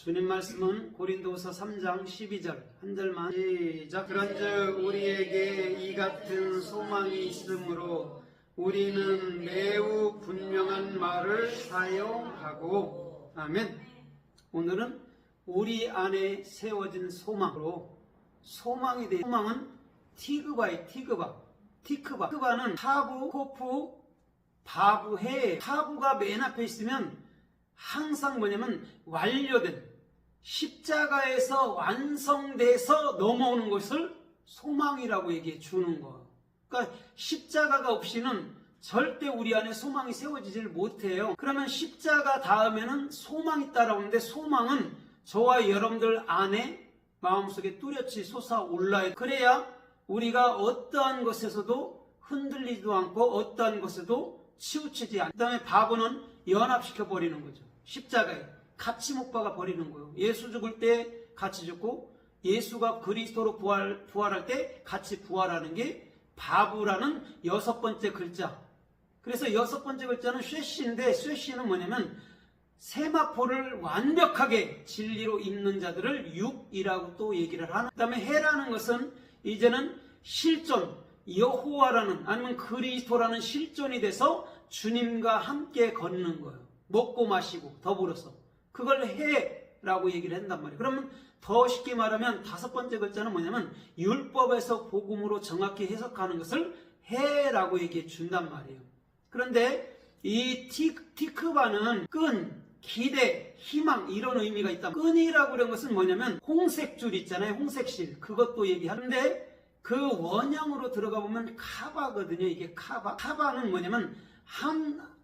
주님 말씀은 고린도후서 3장 12절 한 절만 시작. 그런즉 우리에게 이 같은 소망이 있으므로 우리는 매우 분명한 말을 사용하고. 아멘. 오늘은 우리 안에 세워진 소망으로 소망이 돼. 소망은 티그바의 티그바. 티크바는 타부, 코프, 바부, 해. 타부가 맨 앞에 있으면 항상 뭐냐면 완료된, 십자가에서 완성돼서 넘어오는 것을 소망이라고 얘기해 주는 거예요. 그러니까 십자가가 없이는 절대 우리 안에 소망이 세워지질 못해요. 그러면 십자가 다음에는 소망이 따라오는데, 소망은 저와 여러분들 안에 마음속에 뚜렷이 솟아올라요. 그래야 우리가 어떠한 것에서도 흔들리지도 않고 어떠한 것에도 치우치지 않고. 그 다음에 바보는 연합시켜 버리는 거죠. 십자가에 같이 못 박아 버리는 거예요. 예수 죽을 때 같이 죽고 예수가 그리스도로 부활할 때 같이 부활하는 게 바보라는 6번째 글자. 그래서 6번째 글자는 쇠씨인데, 쇠씨는 뭐냐면 세마포를 완벽하게 진리로 입는 자들을 육이라고 또 얘기를 하는. 그 다음에 해라는 것은 이제는 실존, 여호와라는 아니면 그리스도라는 실존이 돼서 주님과 함께 걷는 거예요. 먹고 마시고 더불어서 그걸 해라고 얘기를 한단 말이에요. 그러면 더 쉽게 말하면 5번째 글자는 뭐냐면 율법에서 복음으로 정확히 해석하는 것을 해라고 얘기해 준단 말이에요. 그런데 이 티크바는 끈, 기대, 희망 이런 의미가 있다. 끈이라고 그런 것은 뭐냐면 홍색줄 있잖아요. 홍색실. 그것도 얘기하는데 그 원형으로 들어가 보면 카바거든요. 이게 카바. 카바는 뭐냐면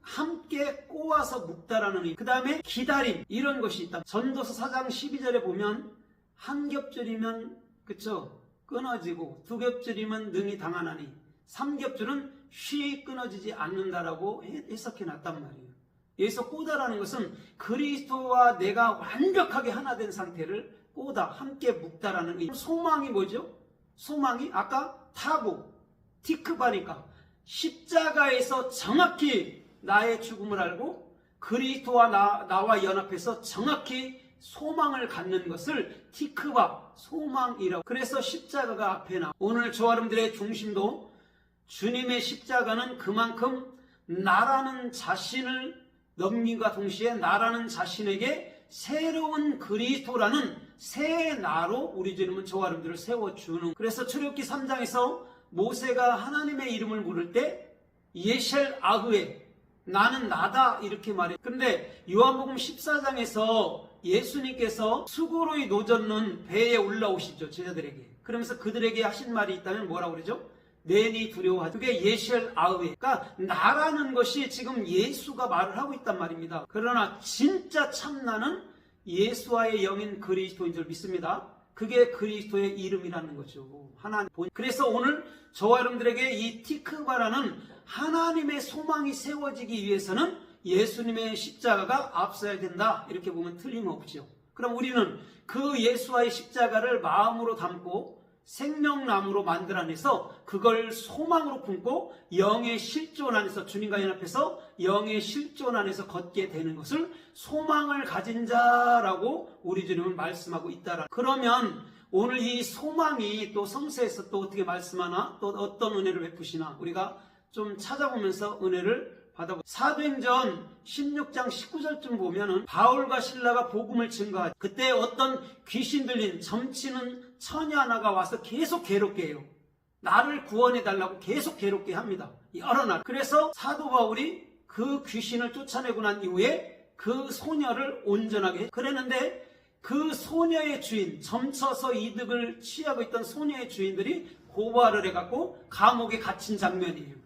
함께 꼬아서 묶다라는 의미. 그 다음에 기다림 이런 것이 있다. 전도서 4장 12절에 보면 한 겹줄이면 그쵸 끊어지고 두 겹줄이면 능히 당하나니 3겹줄은 쉬 끊어지지 않는다라고 해석해 놨단 말이에요. 여기서 꼬다라는 것은 그리스도와 내가 완벽하게 하나 된 상태를 꼬다, 함께 묶다라는 의미. 소망이 뭐죠? 소망이 아까 타부, 티크바니까 십자가에서 정확히 나의 죽음을 알고 그리스도와 나와 연합해서 정확히 소망을 갖는 것을 티크바, 소망이라고. 그래서 십자가가 앞에 나와. 오늘 저와 여러분들의 중심도 주님의 십자가는 그만큼 나라는 자신을 넘김과 동시에 나라는 자신에게 새로운 그리스도라는 새 나로 우리 주님은 저와 여러분들을 세워주는. 그래서 출애굽기 3장에서 모세가 하나님의 이름을 부를 때 예셸 아흐에 나는 나다 이렇게 말해요. 그런데 요한복음 14장에서 예수님께서 수고로이 노젓는 배에 올라오시죠. 제자들에게. 그러면서 그들에게 하신 말이 있다면 뭐라고 그러죠? 내니 두려워하지. 그게 예셸 아흐에. 그러니까 나라는 것이 지금 예수가 말을 하고 있단 말입니다. 그러나 진짜 참나는 예수와의 영인 그리스도인 줄 믿습니다. 그게 그리스도의 이름이라는 거죠. 하나님. 그래서 오늘 저와 여러분들에게 이 티크바라는 하나님의 소망이 세워지기 위해서는 예수님의 십자가가 앞서야 된다. 이렇게 보면 틀림없죠. 그럼 우리는 그 예수와의 십자가를 마음으로 담고 생명나무로 만들어내서 그걸 소망으로 품고 영의 실존 안에서 주님과 연합해서 영의 실존 안에서 걷게 되는 것을 소망을 가진 자라고 우리 주님은 말씀하고 있다라. 그러면 오늘 이 소망이 또 성서에서 또 어떻게 말씀하나, 또 어떤 은혜를 베푸시나 우리가 좀 찾아보면서 은혜를 받아보죠. 사도행전 16장 19절쯤 보면은 바울과 실라가 복음을 증거하죠. 그때 어떤 귀신 들린 점치는 처녀 하나가 와서 계속 괴롭게 해요. 나를 구원해달라고 계속 괴롭게 합니다. 여러 날. 그래서 사도 바울이 그 귀신을 쫓아내고 난 이후에 그 소녀를 온전하게 했어요. 그랬는데 그 소녀의 주인, 점쳐서 이득을 취하고 있던 소녀의 주인들이 고발을 해갖고 감옥에 갇힌 장면이에요.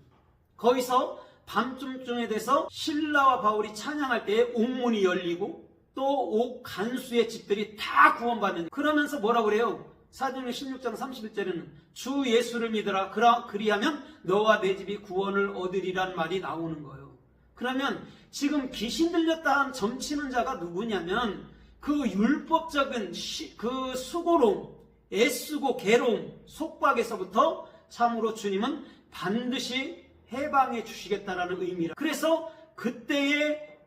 거기서 밤쯤에 돼서 신라와 바울이 찬양할 때 옥문이 열리고 또 옥 간수의 집들이 다 구원받는. 그러면서 뭐라고 그래요? 사도행전 16장 31절에는 주 예수를 믿으라. 그리하면 너와 내 집이 구원을 얻으리란 말이 나오는 거예요. 그러면 지금 귀신 들렸다 한 점치는 자가 누구냐면 그 율법적인 그 수고로움, 애쓰고 괴로움, 속박에서부터 참으로 주님은 반드시 해방해 주시겠다라는 의미라. 그래서 그때의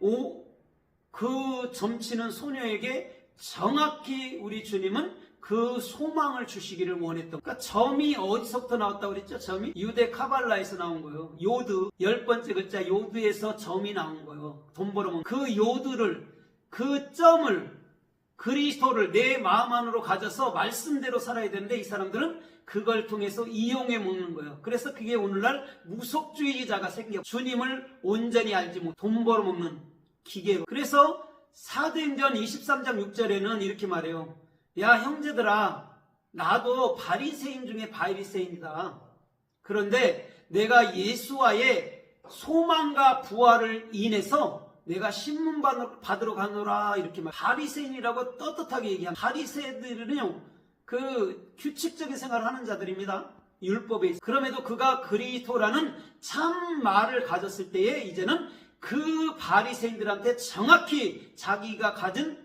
그 점치는 소녀에게 정확히 우리 주님은 그 소망을 주시기를 원했던. 그러니까 점이 어디서부터 나왔다고 그랬죠? 점이 유대 카발라에서 나온 거예요. 요드, 10번째 글자 요드에서 점이 나온 거예요. 돈 벌어먹는 그 요드를, 그 점을, 그리스도를 내 마음 안으로 가져서 말씀대로 살아야 되는데 이 사람들은 그걸 통해서 이용해 먹는 거예요. 그래서 그게 오늘날 무속주의자가 생겨. 주님을 온전히 알지 못, 돈 벌어먹는 기계로. 그래서 사도행전 23장 6절에는 이렇게 말해요. 야 형제들아, 나도 바리새인 중에 바리새인이다. 그런데 내가 예수와의 소망과 부활을 인해서 내가 신문 받으러 가노라 이렇게 말. 바리새인이라고 떳떳하게 얘기합니다. 바리새인들은요, 그 규칙적인 생활을 하는 자들입니다. 율법에 있어. 그럼에도 그가 그리스도라는 참 말을 가졌을 때에 이제는 그 바리새인들한테 정확히 자기가 가진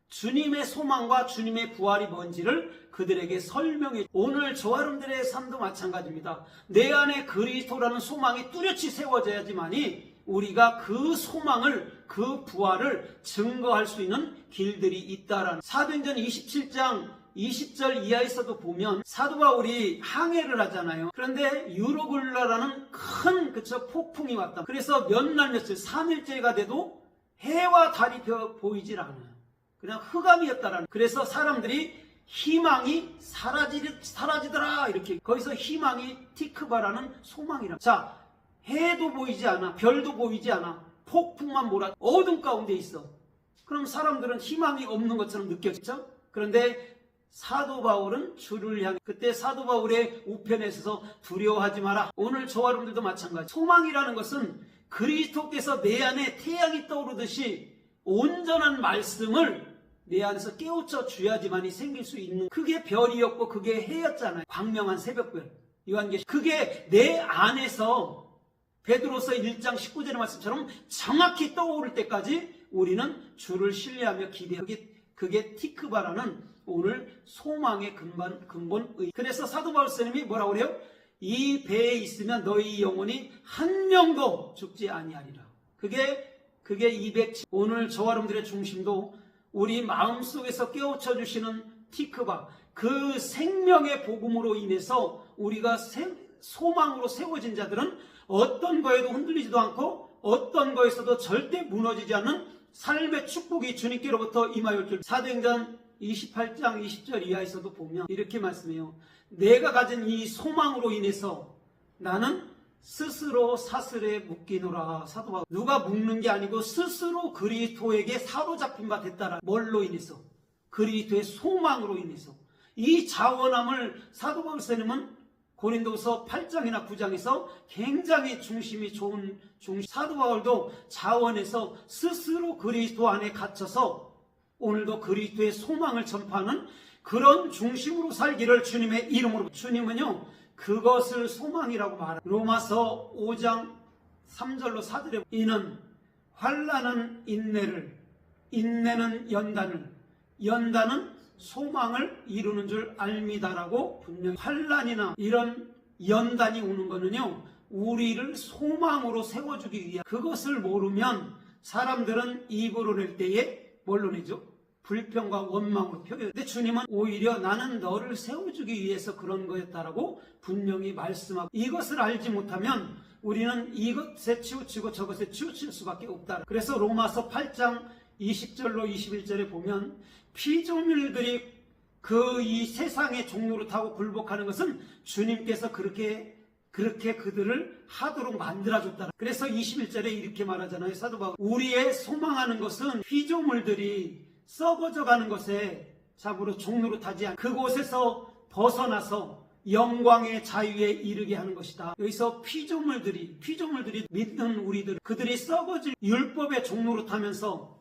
주님의 소망과 주님의 부활이 뭔지를 그들에게 설명해. 오늘 저와 여러분들의 삶도 마찬가지입니다. 내 안에 그리스도라는 소망이 뚜렷이 세워져야지만이 우리가 그 소망을, 그 부활을 증거할 수 있는 길들이 있다라는. 사도행전 27장 20절 이하에서도 보면 사도 바울이 항해를 하잖아요. 그런데 유로굴라라는 큰 폭풍이 왔다. 그래서 몇 날 며칠 3일째가 돼도 해와 달이 보이질 않아요. 그냥 흑암이었다라는. 그래서 사람들이 희망이 사라지더라 이렇게. 거기서 희망이 티크바라는 소망이라. 자, 해도 보이지 않아, 별도 보이지 않아, 폭풍만 몰아 어둠 가운데 있어. 그럼 사람들은 희망이 없는 것처럼 느껴지죠. 그런데 사도 바울은 주를 향해, 그때 사도 바울의 우편에 있어서 두려워하지 마라. 오늘 저와 여러분들도 마찬가지. 소망이라는 것은 그리스도께서 내 안에 태양이 떠오르듯이 온전한 말씀을 내 안에서 깨우쳐 줘야지만이 생길 수 있는. 그게 별이었고 그게 해였잖아요. 광명한 새벽별, 요한계시록. 그게 내 안에서 베드로서 1장 19절의 말씀처럼 정확히 떠오를 때까지 우리는 주를 신뢰하며 기대하기. 그게 티크바라는 오늘 소망의 근본의. 그래서 사도 바울 스님이 뭐라고 그래요? 이 배에 있으면 너희 영혼이 한 명도 죽지 아니하리라. 그게 207. 오늘 저와 여러분들의 중심도 우리 마음속에서 깨우쳐 주시는 티크바, 그 생명의 복음으로 인해서 우리가 소망으로 세워진 자들은 어떤 거에도 흔들리지도 않고 어떤 거에서도 절대 무너지지 않는 삶의 축복이 주님께로부터 임하여 줄. 사도행전 28장 20절 이하에서도 보면 이렇게 말씀해요. 내가 가진 이 소망으로 인해서 나는 스스로 사슬에 묶이노라. 사도 바울. 누가 묶는 게 아니고 스스로 그리스도에게 사로잡힌 바 됐다라. 뭘로 인해서? 그리스도의 소망으로 인해서. 이 자원함을 사도 바울 스님은 고린도서 8장이나 9장에서 굉장히 중심이 좋은 사도 바울도 자원에서 스스로 그리스도 안에 갇혀서 오늘도 그리스도의 소망을 전파하는 그런 중심으로 살기를 주님의 이름으로. 주님은요, 그것을 소망이라고 말합니다. 로마서 5장 3절로 4절에 이는 환난은 인내를, 인내는 연단을, 연단은 소망을 이루는 줄 알미다라고 분명히. 환난이나 이런 연단이 오는 거는요, 우리를 소망으로 세워주기 위한. 그것을 모르면 사람들은 입으로 낼 때에 뭘로 내죠? 불평과 원망으로 표현. 근데 주님은 오히려 나는 너를 세워주기 위해서 그런 거였다라고 분명히 말씀하고. 이것을 알지 못하면 우리는 이것에 치우치고 저것에 치우칠 수밖에 없다. 그래서 로마서 8장 20절로 21절에 보면 피조물들이 이 세상의 종로를 타고 굴복하는 것은 주님께서 그렇게 그들을 하도록 만들어줬다. 그래서 21절에 이렇게 말하잖아요. 사도 바울. 우리의 소망하는 것은 피조물들이 썩어져가는 것에 잡으로 종로를 타지 않고 그곳에서 벗어나서 영광의 자유에 이르게 하는 것이다. 여기서 피조물들이 믿는 우리들, 그들이 썩어질 율법의 종로를 타면서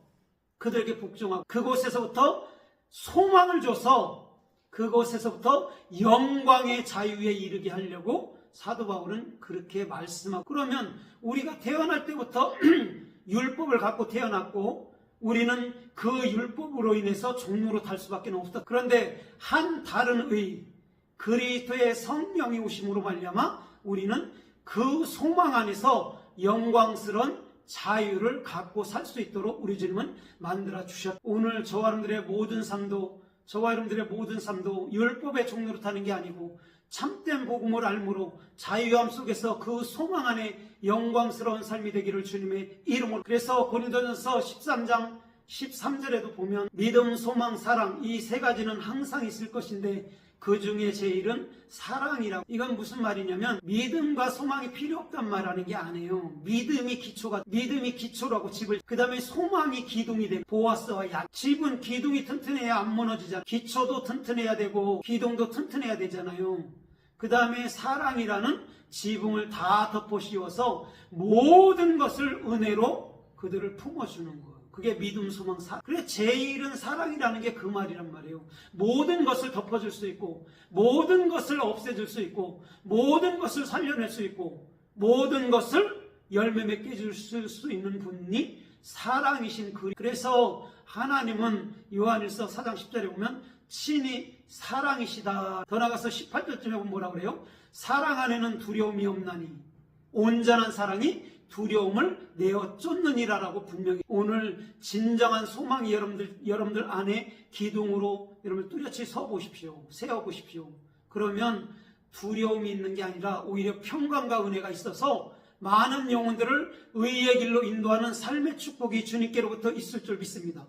그들에게 복종하고 그곳에서부터 소망을 줘서 그곳에서부터 영광의 자유에 이르게 하려고 사도 바울은 그렇게 말씀하고. 그러면 우리가 태어날 때부터 율법을 갖고 태어났고 우리는 그 율법으로 인해서 종로로 탈 수밖에 없다. 그런데 한 다른 의 그리스도의 성령이 오심으로 말미암아 우리는 그 소망 안에서 영광스러운 자유를 갖고 살 수 있도록 우리 주님은 만들어 주셨다. 오늘 저와 여러분들의 모든 삶도 율법의 종로로 타는 게 아니고 참된 복음을 알므로 자유함 속에서 그 소망 안에 영광스러운 삶이 되기를 주님의 이름으로. 그래서 고린도전서 13장 13절에도 보면 믿음, 소망, 사랑 이 세 가지는 항상 있을 것인데 그 중에 제일은 사랑이라고. 이건 무슨 말이냐면 믿음과 소망이 필요 없단 말하는 게 아니에요. 믿음이 기초라고 집을, 그 다음에 소망이 기둥이 되고, 보아스와 약. 집은 기둥이 튼튼해야 안 무너지잖아요. 기초도 튼튼해야 되고 기둥도 튼튼해야 되잖아요. 그 다음에 사랑이라는 지붕을 다 덮어 씌워서 모든 것을 은혜로 그들을 품어주는 거예요. 그게 믿음, 소망, 사랑. 그래, 제일은 사랑이라는 게 그 말이란 말이에요. 모든 것을 덮어줄 수 있고, 모든 것을 없애줄 수 있고, 모든 것을 살려낼 수 있고, 모든 것을 열매 맺게 해줄 수 있는 분이 사랑이신 그리스도. 그래서 하나님은 요한일서 4장 10절에 보면 친히 사랑이시다. 더 나가서 18절쯤에 보면 뭐라 그래요? 사랑 안에는 두려움이 없나니 온전한 사랑이 두려움을 내어 쫓느니라라고 분명히. 오늘 진정한 소망이 여러분들 안에 기둥으로 여러분들 뚜렷이 서보십시오. 세워보십시오. 그러면 두려움이 있는 게 아니라 오히려 평강과 은혜가 있어서 많은 영혼들을 의의 길로 인도하는 삶의 축복이 주님께로부터 있을 줄 믿습니다.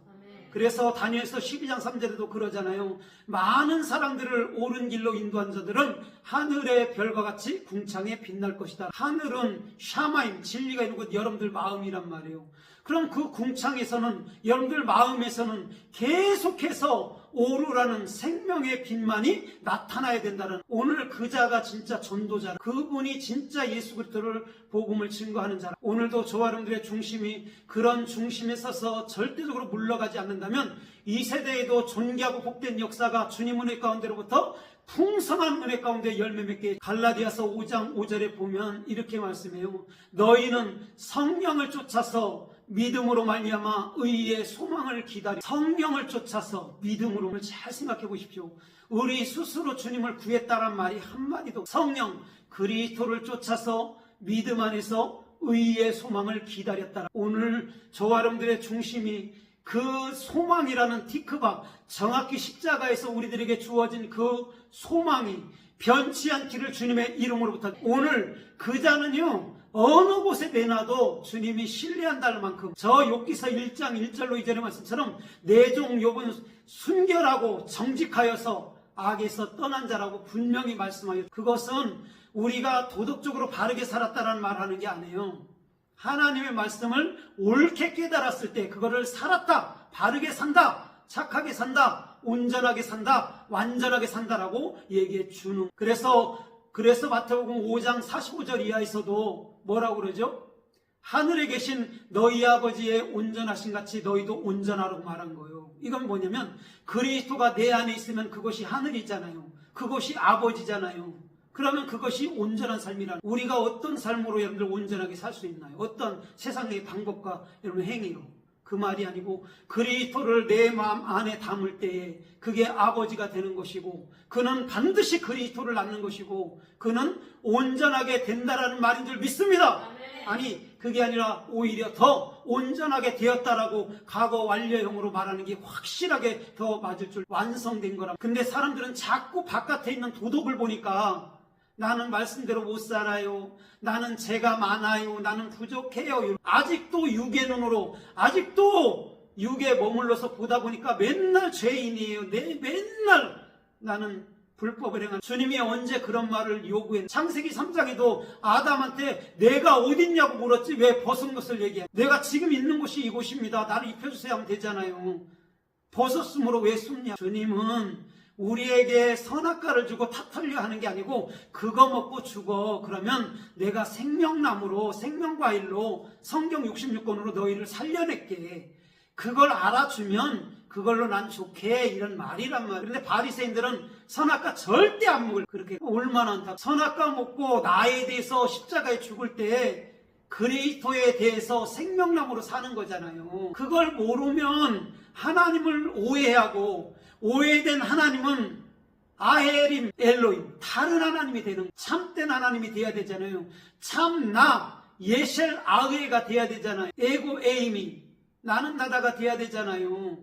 그래서 다니엘서 12장 3절에도 그러잖아요. 많은 사람들을 옳은 길로 인도한 자들은 하늘의 별과 같이 궁창에 빛날 것이다. 하늘은 샤마임, 진리가 있는 곳, 여러분들 마음이란 말이에요. 그럼 그 궁창에서는, 여러분들 마음에서는 계속해서 오르라는 생명의 빛만이 나타나야 된다는. 오늘 그 자가 진짜 전도자, 그분이 진짜 예수 그리스도를 복음을 증거하는 자라. 오늘도 저와 여러분들의 중심이 그런 중심에 서서 절대적으로 물러가지 않는다면 이 세대에도 존귀하고 복된 역사가 주님 은혜 가운데로부터 풍성한 은혜 가운데 열매 맺게. 갈라디아서 5장 5절에 보면 이렇게 말씀해요. 너희는 성령을 쫓아서 믿음으로 말미암아 의의 소망을 기다려. 성령을 쫓아서 믿음으로. 잘 생각해 보십시오. 우리 스스로 주님을 구했다란 말이 한마디도. 성령 그리스도를 쫓아서 믿음 안에서 의의 소망을 기다렸다. 오늘 저와 여러분들의 중심이 그 소망이라는 티크바, 정확히 십자가에서 우리들에게 주어진 그 소망이 변치 않기를 주님의 이름으로부터. 오늘 그 자는요 어느 곳에 내놔도 주님이 신뢰한다는 만큼, 저 욥기서 1장 1절로 2절의 말씀처럼 내 종 욥은 순결하고 정직하여서 악에서 떠난 자라고 분명히 말씀하여. 그것은 우리가 도덕적으로 바르게 살았다라는 말하는 게 아니에요. 하나님의 말씀을 옳게 깨달았을 때 그거를 살았다, 바르게 산다, 착하게 산다, 온전하게 산다, 완전하게 산다라고 얘기해 주는. 그래서 마태복음 5장 45절 이하에서도 뭐라고 그러죠? 하늘에 계신 너희 아버지의 온전하신 같이 너희도 온전하라고 말한 거예요. 이건 뭐냐면 그리스도가 내 안에 있으면 그것이 하늘이잖아요. 그것이 아버지잖아요. 그러면 그것이 온전한 삶이란. 우리가 어떤 삶으로 여러분들 온전하게 살 수 있나요? 어떤 세상의 방법과 여러분 행위로. 그 말이 아니고 그리스도를 내 마음 안에 담을 때에 그게 아버지가 되는 것이고, 그는 반드시 그리스도를 낳는 것이고, 그는 온전하게 된다라는 말인 줄 믿습니다. 아니, 그게 아니라 오히려 더 온전하게 되었다라고 과거 완료형으로 말하는 게 확실하게 더 맞을 줄. 완성된 거라. 근데 사람들은 자꾸 바깥에 있는 도덕을 보니까 나는 말씀대로 못 살아요, 나는 죄가 많아요, 나는 부족해요, 아직도 육의 눈으로, 아직도 육에 머물러서 보다 보니까 맨날 죄인이에요. 맨날 나는 불법을 행한. 주님이 언제 그런 말을 요구했나? 창세기 3장에도 아담한테 내가 어딨냐고 물었지 왜 벗은 것을 얘기해? 내가 지금 있는 곳이 이곳입니다, 나를 입혀주세요 하면 되잖아요. 벗었으므로 왜 숨냐? 주님은 우리에게 선악과를 주고 탓하려 하는 게 아니고, 그거 먹고 죽어, 그러면 내가 생명나무로, 생명과일로, 성경 66권으로 너희를 살려낼게. 그걸 알아주면 그걸로 난 좋게, 이런 말이란 말이에요. 근데 바리새인들은 선악과 절대 안 먹을. 그렇게 얼마나 안타. 선악과 먹고 나에 대해서 십자가에 죽을 때 그리스도에 대해서 생명나무로 사는 거잖아요. 그걸 모르면 하나님을 오해하고, 오해된 하나님은 아헤림 엘로임, 다른 하나님이 되는, 참된 하나님이 돼야 되잖아요. 참나, 예셸 아흐가 돼야 되잖아요. 에고 에임이 나는 나다가 돼야 되잖아요.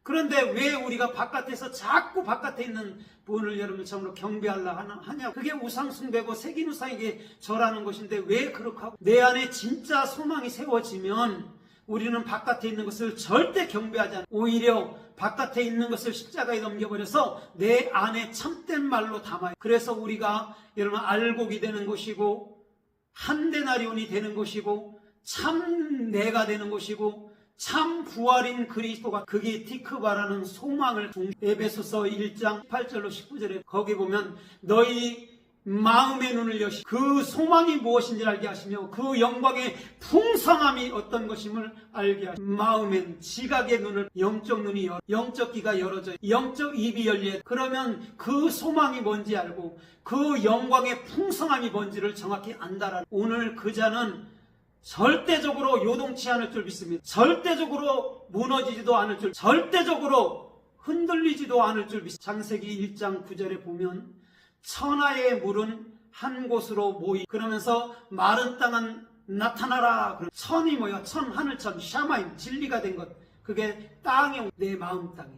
그런데 왜 우리가 바깥에서 자꾸 바깥에 있는 분을 여러분 참으로 경배하려 하냐? 그게 우상숭배고 색인우상에게 절하는 것인데 왜 그렇게 하고, 내 안에 진짜 소망이 세워지면 우리는 바깥에 있는 것을 절대 경배하지 않아요. 오히려 바깥에 있는 것을 십자가에 넘겨버려서 내 안에 참된 말로 담아요. 그래서 우리가 여러분 알곡이 되는 것이고 한데나리온이 되는 것이고 참 내가 되는 것이고 참 부활인 그리스도가, 그게 티크바라는 소망을 에베소서 1장 8절로 19절에 거기 보면 너희 마음의 눈을 여시 그 소망이 무엇인지 알게 하시며 그 영광의 풍성함이 어떤 것임을 알게 하시며 마음엔 지각의 눈을, 영적 눈이 열어, 영적 귀가 열어져, 영적 입이 열려. 그러면 그 소망이 뭔지 알고 그 영광의 풍성함이 뭔지를 정확히 안다라는, 오늘 그 자는 절대적으로 요동치 않을 줄 믿습니다. 절대적으로 무너지지도 않을 줄, 절대적으로 흔들리지도 않을 줄 믿습니다. 창세기 1장 9절에 보면 천하의 물은 한 곳으로 모이, 그러면서 마른 땅은 나타나라. 천이 뭐야? 천, 하늘천, 샤마임, 진리가 된 것. 그게 땅에, 내 마음 땅에.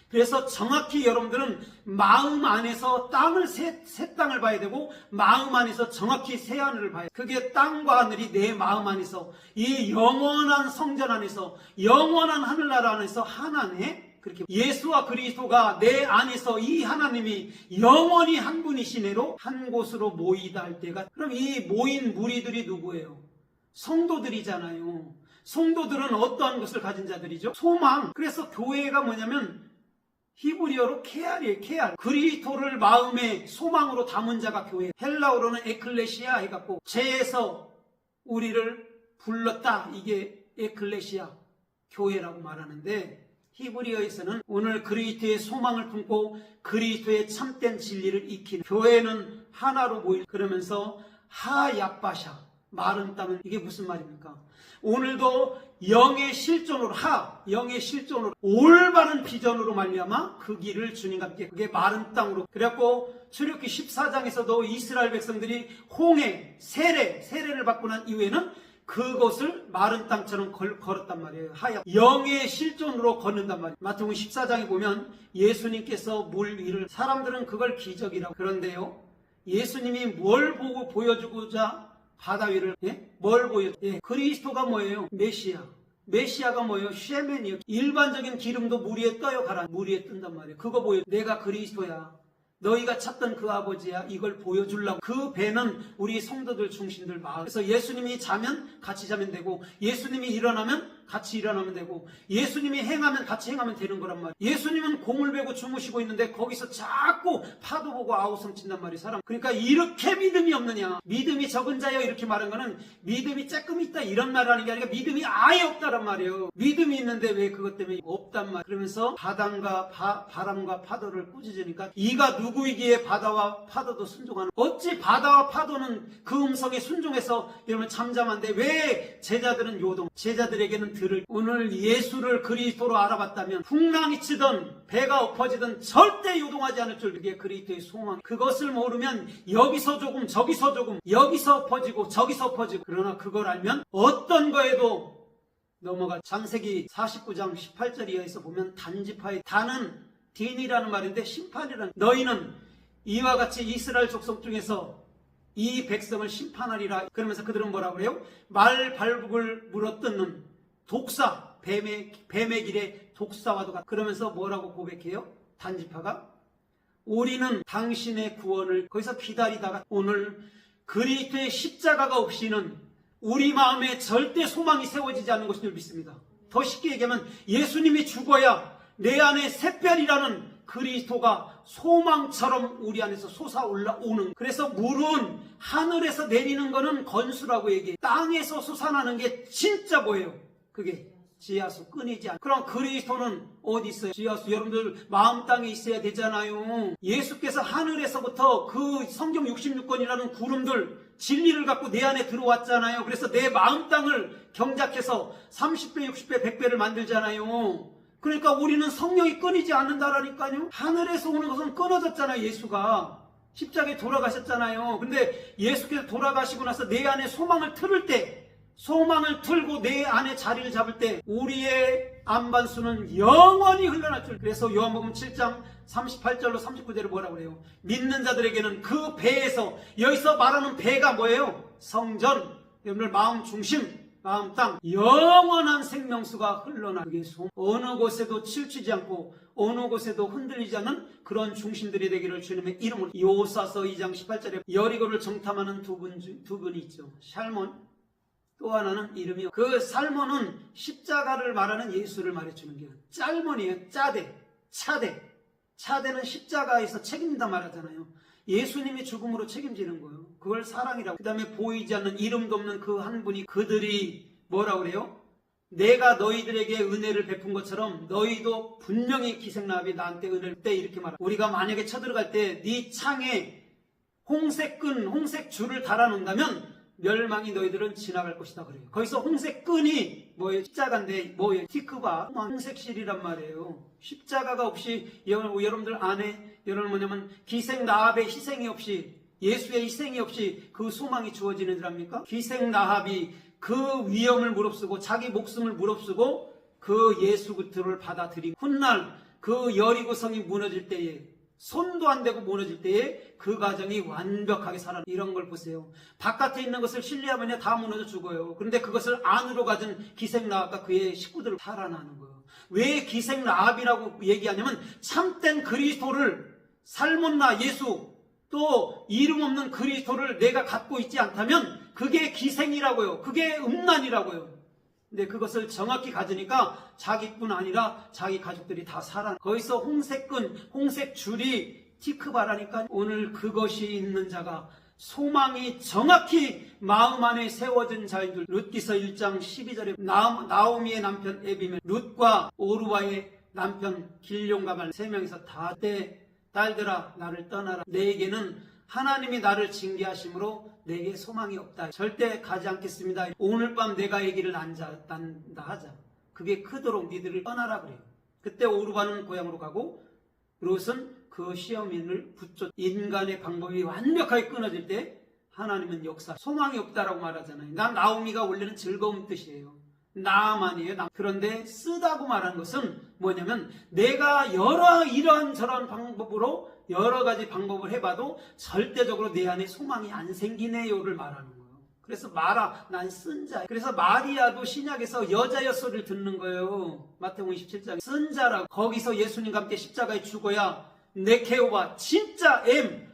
그래서 정확히 여러분들은 마음 안에서 땅을, 새 땅을 봐야 되고 마음 안에서 정확히 새 하늘을 봐야 돼요. 그게 땅과 하늘이 내 마음 안에서, 이 영원한 성전 안에서, 영원한 하늘나라 안에서 하나네. 그렇게 예수와 그리스도가 내 안에서, 이 하나님이 영원히 한 분이시네로 한 곳으로 모이다 할 때가, 그럼 이 모인 무리들이 누구예요? 성도들이잖아요. 성도들은 어떠한 것을 가진 자들이죠? 소망. 그래서 교회가 뭐냐면 히브리어로 케알이에요. 케알. 그리스도를 마음의 소망으로 담은 자가 교회. 헬라어로는 에클레시아 해갖고 죄에서 우리를 불렀다. 이게 에클레시아, 교회라고 말하는데, 히브리어에서는 오늘 그리스도의 소망을 품고 그리스도의 참된 진리를 익히는 교회는 하나로 모일, 그러면서 하야바샤, 마른 땅은, 이게 무슨 말입니까? 오늘도 영의 실존으로, 영의 실존으로 올바른 비전으로 말미암아 그 길을 주님과 함께, 그게 마른 땅으로. 그래갖고 출애굽기 14장에서도 이스라엘 백성들이 홍해, 세례를 받고 난 이후에는 그것을 마른 땅처럼 걸었단 말이에요. 영의 실존으로 걷는단 말이에요. 마태복음 14장에 보면 예수님께서 물 위를, 사람들은 그걸 기적이라고. 그런데요, 예수님이 뭘 보고 보여주고자 바다 위를, 뭘 보여? 그리스도가 뭐예요? 메시아가 뭐예요? 쉐멘이요. 일반적인 기름도 물 위에 떠요. 가라. 물 위에 뜬단 말이에요. 그거 보여. 내가 그리스도야. 너희가 찾던 그 아버지야. 이걸 보여주려고. 그 배는 우리 성도들 중심들 마음. 그래서 예수님이 자면 같이 자면 되고, 예수님이 일어나면 같이 일어나면 되고, 예수님이 행하면 같이 행하면 되는 거란 말이에요. 예수님은 공을 베고 주무시고 있는데 거기서 자꾸 파도 보고 아우성 친단 말이에요, 사람. 그러니까 이렇게 믿음이 없느냐, 믿음이 적은 자여, 이렇게 말한 거는 믿음이 조금 있다 이런 말을 하는 게 아니라 믿음이 아예 없다란 말이에요. 믿음이 있는데 왜 그것 때문에 없단 말이에요. 그러면서 바람과 파도를 꾸짖으니까 이가 누구이기에 바다와 파도도 순종하는, 어찌 바다와 파도는 그 음성에 순종해서 이러면 잠잠한데 왜 제자들은 요동, 제자들에게는 들을. 오늘 예수를 그리스도로 알아봤다면 풍랑이 치던 배가 엎어지던 절대 요동하지 않을 줄, 그게 그리스도의 소망. 그것을 모르면 여기서 조금 저기서 조금, 여기서 퍼지고 저기서 퍼지고. 그러나 그걸 알면 어떤 거에도 넘어가. 창세기 49장 18절 이하에서 보면 단지파의, 단은 딘이라는 말인데 심판이라는, 너희는 이와 같이 이스라엘 족속 중에서 이 백성을 심판하리라. 그러면서 그들은 뭐라고 그래요? 말 발국을 물어뜯는 독사, 뱀의 길에 독사와도 같다. 그러면서 뭐라고 고백해요? 단지파가 우리는 당신의 구원을 거기서 기다리다가, 오늘 그리스도의 십자가가 없이는 우리 마음에 절대 소망이 세워지지 않는 것을 믿습니다. 더 쉽게 얘기하면 예수님이 죽어야 내 안에 샛별이라는 그리스도가 소망처럼 우리 안에서 솟아올라오는. 그래서 물은 하늘에서 내리는 거는 건수라고 얘기해요. 땅에서 솟아나는 게 진짜 뭐예요? 그게 지하수, 끊이지 않아. 그럼 그리스도는 어디 있어요? 지하수. 여러분들 마음 땅에 있어야 되잖아요. 예수께서 하늘에서부터 그 성경 66권이라는 구름들, 진리를 갖고 내 안에 들어왔잖아요. 그래서 내 마음 땅을 경작해서 30배, 60배, 100배를 만들잖아요. 그러니까 우리는 성령이 끊이지 않는다라니까요. 하늘에서 오는 것은 끊어졌잖아요. 예수가 십자가에 돌아가셨잖아요. 근데 예수께서 돌아가시고 나서 내 안에 소망을 틀을 때 소망을 틀고 내 안에 자리를 잡을 때 우리의 안반수는 영원히 흘러날 줄. 그래서 요한복음 7장 38절로 39절에 뭐라고 그래요? 믿는 자들에게는 그 배에서, 여기서 말하는 배가 뭐예요? 성전, 여러분들 마음 중심, 마음 땅, 영원한 생명수가 흘러나. 그게 어느 곳에도 치우치지 않고 어느 곳에도 흔들리지 않는 그런 중심들이 되기를 주님의 이름으로. 요사서 2장 18절에 여리고를 정탐하는 두 분이 있죠. 샬몬, 또 하나는 이름이요. 그 살몬은 십자가를 말하는 예수를 말해주는 게요. 짤몬이에요. 차대는 십자가에서 책임진다 말하잖아요. 예수님이 죽음으로 책임지는 거예요. 그걸 사랑이라고. 그 다음에 보이지 않는, 이름도 없는 그 한 분이, 그들이 뭐라고 그래요? 내가 너희들에게 은혜를 베푼 것처럼 너희도 분명히 기생나합이 나한테 은혜를 때, 이렇게 말합니다. 우리가 만약에 쳐들어갈 때 네 창에 홍색 끈, 홍색 줄을 달아놓는다면 멸망이 너희들은 지나갈 것이다 그래요. 거기서 홍색 끈이 뭐예요? 십자가인데 뭐예요? 티크바, 홍색 실이란 말이에요. 십자가가 없이 여러분들 안에 여러분 뭐냐면 기생나합의 희생이 없이, 예수의 희생이 없이 그 소망이 주어지는 줄 압니까? 기생나합이 그 위험을 무릅쓰고 자기 목숨을 무릅쓰고 그 예수 그리스도를 받아들이고 훗날 그 여리고성이 무너질 때에, 손도 안 대고 무너질 때에 그 가정이 완벽하게 살아. 이런 걸 보세요. 바깥에 있는 것을 신뢰하면 다 무너져 죽어요. 그런데 그것을 안으로 가진 기생라합과 그의 식구들을 살아나는 거예요. 왜 기생라합이라고 얘기하냐면 참된 그리스도를, 살몬나 예수, 또 이름 없는 그리스도를 내가 갖고 있지 않다면 그게 기생이라고요. 그게 음란이라고요. 근데 그것을 정확히 가지니까 자기뿐 아니라 자기 가족들이 다 살아. 거기서 홍색 끈, 홍색 줄이 티크바라니까. 오늘 그것이 있는 자가, 소망이 정확히 마음 안에 세워진 자인 줄. 룻기서 1장 12절에 나오미의 남편 에비멜, 룻과 오르바의 남편 길용과 말, 세 명이서 다 때, 딸들아 나를 떠나라. 내게는 하나님이 나를 징계하심으로 내게 소망이 없다. 절대 가지 않겠습니다. 오늘 밤 내가 얘기를 난다 하자. 그게 크도록 니들을 떠나라 그래요. 그때 오르바는 고향으로 가고 롯은 그 시어민을 붙잡. 인간의 방법이 완벽하게 끊어질 때 하나님은 역사, 소망이 없다라고 말하잖아요. 나오미가 원래는 즐거운 뜻이에요. 나만이에요. 그런데 쓰다고 말하는 것은 뭐냐면 내가 이러한 저런 방법으로 여러 가지 방법을 해봐도 절대적으로 내 안에 소망이 안 생기네요를 말하는 거예요. 그래서 마라, 난 쓴 자. 그래서 마리아도 신약에서 여자여 소리를 듣는 거예요. 마태복음 27장 쓴 자라고. 거기서 예수님과 함께 십자가에 죽어야 네케오바, 진짜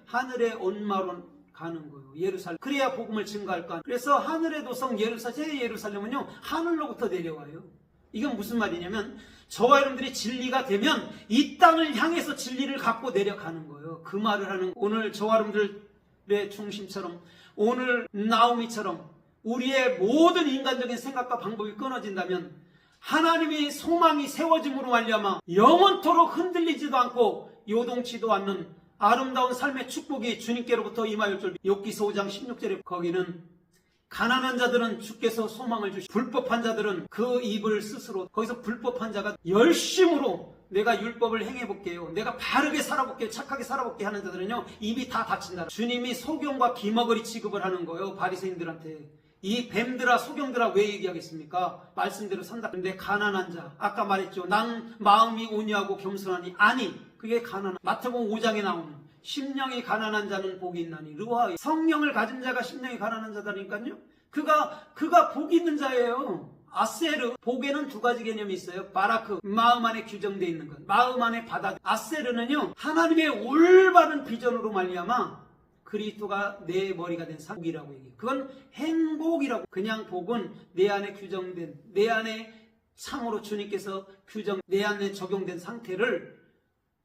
하늘의 온마로 가는 거예요. 예루살렘. 그래야 복음을 증거할까. 그래서 하늘의 도성 예루살렘은요, 하늘로부터 내려와요. 이건 무슨 말이냐면 저와 여러분들이 진리가 되면 이 땅을 향해서 진리를 갖고 내려가는 거예요. 그 말을 하는, 오늘 저와 여러분들의 중심처럼, 오늘 나오미처럼 우리의 모든 인간적인 생각과 방법이 끊어진다면 하나님의 소망이 세워짐으로 말미암아 영원토록 흔들리지도 않고 요동치도 않는 아름다운 삶의 축복이 주님께로부터 임하여 줄. 욥기서 5장 16절에 거기는 가난한 자들은 주께서 소망을 주시고 불법한 자들은 그 입을 스스로. 거기서 불법한 자가 열심으로 내가 율법을 행해볼게요, 내가 바르게 살아볼게요, 착하게 살아볼게 하는 자들은요 입이 다 닫힌다. 주님이 소경과 기머거리 취급을 하는 거예요. 바리새인들한테. 이 뱀들아 소경들아 왜 얘기하겠습니까? 말씀대로 산다. 근데 가난한 자, 아까 말했죠. 난 마음이 온유하고 겸손하니. 아니, 그게 가난한. 마태복음 5장에 나오는 심령이 가난한 자는 복이 있나니. 르와, 성령을 가진 자가 심령이 가난한 자다니까요. 그가 복이 있는 자예요. 아세르, 복에는 두 가지 개념이 있어요. 바라크, 마음 안에 규정되어 있는 것, 마음 안에 받아. 아세르는요 하나님의 올바른 비전으로 말미암아 그리스도가 내 머리가 된 복이라고 얘기해요. 그건 행복이라고. 그냥 복은 내 안에 규정된, 내 안에 참으로 주님께서 내 안에 적용된 상태를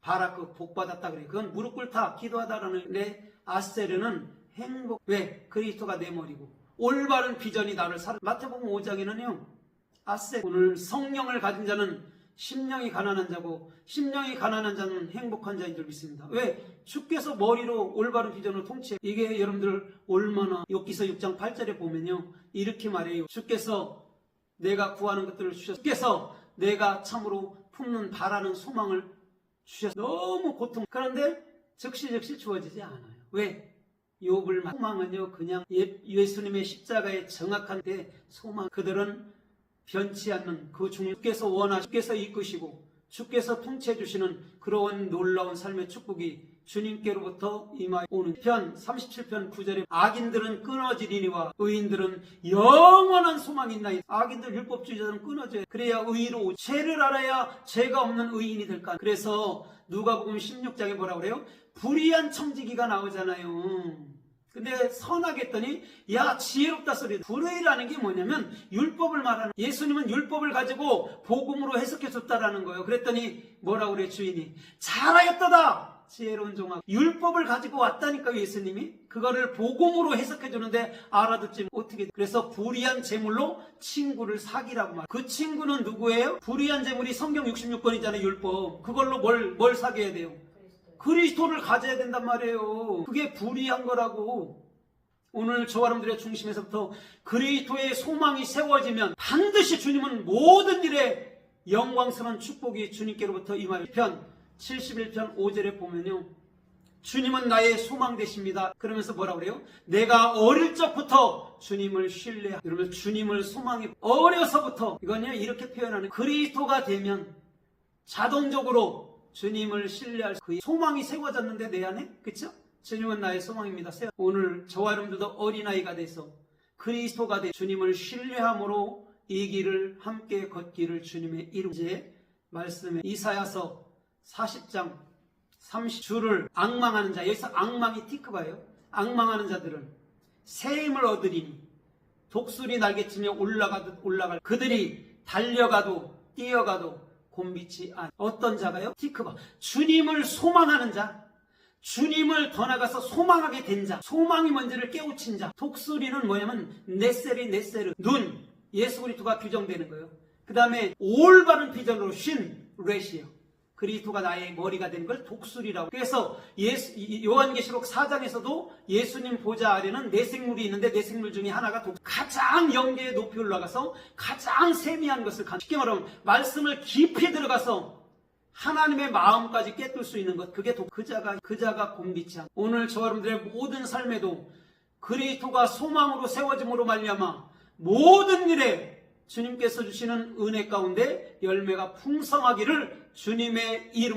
바라크, 복받았다 그래요. 그건 무릎 꿇다 기도하다라는. 데 아세르는 행복. 왜? 그리스도가 내 머리고 올바른 비전이 나를 살아. 마태복음 5장에는요 오늘 성령을 가진 자는 심령이 가난한 자고 심령이 가난한 자는 행복한 자인 줄 믿습니다. 왜? 주께서 머리로 올바른 비전을 통치해. 이게 여러분들 얼마나, 욥기서 6장 8절에 보면요 이렇게 말해요. 주께서 내가 구하는 것들을 주셨어. 주께서 내가 참으로 품는 바라는 소망을 주셨어. 너무 고통. 그런데 즉시 주어지지 않아요. 왜? 욥을 소망은요 그냥 예수님의 십자가의 정확한 때 소망. 그들은 변치 않는 그 주께서 주께서 이끄시고 주께서 통치해 주시는 그런 놀라운 삶의 축복이 주님께로부터 임하오는. 편 37편 9절에 악인들은 끊어지리니와 의인들은 영원한 소망이 있나이다. 악인들 율법주의자들은 끊어져야 그래야 의로 죄를 알아야 죄가 없는 의인이 될까. 그래서 누가복음 16장에 뭐라고 그래요? 불의한 청지기가 나오잖아요. 근데 선하게 했더니 야 지혜롭다 소리. 불의라는 게 뭐냐면 율법을 말하는. 예수님은 율법을 가지고 복음으로 해석해 줬다라는 거예요. 그랬더니 뭐라고 그래 주인이? 잘하였도다 지혜로운 종아. 율법을 가지고 왔다니까 예수님이. 그거를 복음으로 해석해 주는데 알아듣지 어떻게. 그래서 불의한 재물로 친구를 사귀라고 말. 그 친구는 누구예요? 불의한 재물이 성경 66권이잖아요 율법. 그걸로 뭘 사귀어야 돼요? 그리스도를 가져야 된단 말이에요. 그게 불의한 거라고. 오늘 저와 여러분들의 중심에서부터 그리스도의 소망이 세워지면 반드시 주님은 모든 일에 영광스러운 축복이 주님께로부터 임하여. 편 71편 5절에 보면요 주님은 나의 소망 되십니다. 그러면서 뭐라고 그래요? 내가 어릴 적부터 주님을 신뢰하고. 그러면 주님을 소망해. 어려서부터. 이거는요 이렇게 표현하는. 그리스도가 되면 자동적으로 주님을 신뢰할 그 소망이 세워졌는데 내 안에. 그쵸? 주님은 나의 소망입니다. 오늘 저와 여러분들도 어린아이가 돼서 그리스도가 돼 주님을 신뢰함으로 이 길을 함께 걷기를 주님의 이름. 이제 말씀에 이사야서 40장 30주를 악망하는 자. 여기서 악망이 티크바예요. 악망하는 자들은 새 힘을 얻으리니 독수리 날개치며 올라갈. 그들이 달려가도 뛰어가도 곤비치 않. 어떤 자가요? 티크바. 주님을 소망하는 자. 주님을 더 나가서 소망하게 된 자. 소망이 뭔지를 깨우친 자. 독수리는 뭐냐면 네세르. 눈. 예수 그리스도가 규정되는 거예요. 그 다음에 올바른 비전으로 레시요. 그리스도가 나의 머리가 되는 걸 독수리라고. 그래서 요한계시록 4장에서도 예수님 보좌 아래는 네 생물이 있는데 네 생물 중에 하나가 가장 영계에 높이 올라가서 가장 세미한 것을 쉽게 말하면 말씀을 깊이 들어가서 하나님의 마음까지 깨뚫을 수 있는 것. 그게 그 자가 곤비치 않. 오늘 저와 여러분들의 모든 삶에도 그리스도가 소망으로 세워짐으로 말미암아 모든 일에 주님께서 주시는 은혜 가운데 열매가 풍성하기를 주님의 이름